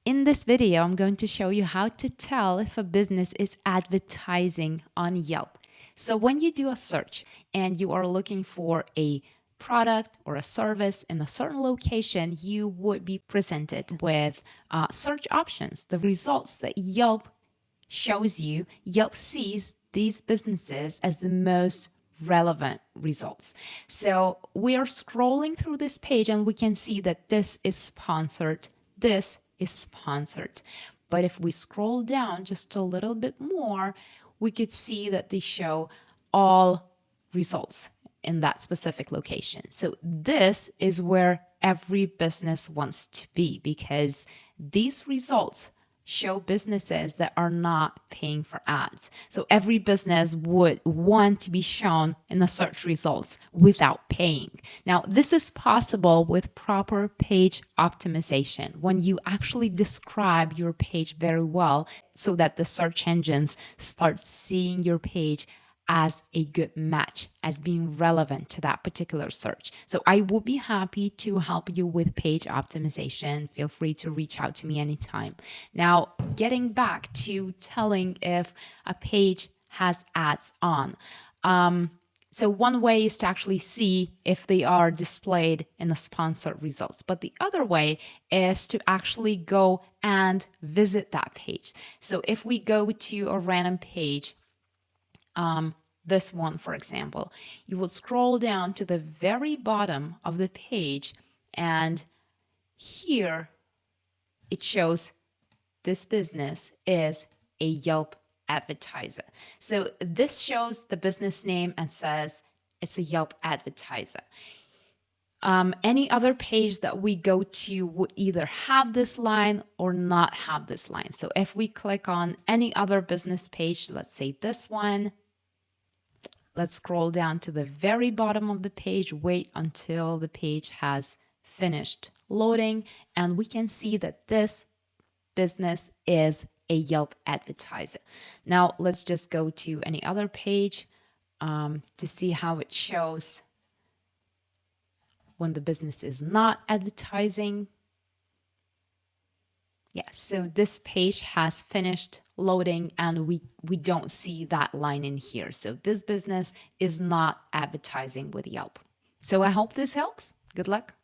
In this video, I'm going to show you how to tell if a business is advertising on Yelp. So when you do a search and you are looking for a product or a service in a certain location, you would be presented with search options. The results that Yelp shows you, Yelp sees these businesses as the most relevant results. So we are scrolling through this page and we can see that this is sponsored. This is sponsored. But if we scroll down just a little bit more, we could see that they show all results in that specific location. So this is where every business wants to be, because these results show businesses that are not paying for ads. So every business would want to be shown in the search results without paying. Now, this is possible with proper page optimization, when you actually describe your page very well so that the search engines start seeing your page as a good match, as being relevant to that particular search. So I would be happy to help you with page optimization. Feel free to reach out to me anytime. Now, getting back to telling if a page has ads on. So one way is to actually see if they are displayed in the sponsored results. But the other way is to actually go and visit that page. So if we go to a random page, this one, for example, you will scroll down to the very bottom of the page, and here it shows this business is a Yelp advertiser. So this shows the business name and says it's a Yelp advertiser. Any other page that we go to would either have this line or not have this line. So if we click on any other business page, let's say this one, let's scroll down to the very bottom of the page, wait until the page has finished loading, and we can see that this business is a Yelp advertiser. Now, let's just go to any other page to see how it shows when the business is not advertising. Yeah, so this page has finished loading and we don't see that line in here. So this business is not advertising with Yelp. So I hope this helps. Good luck.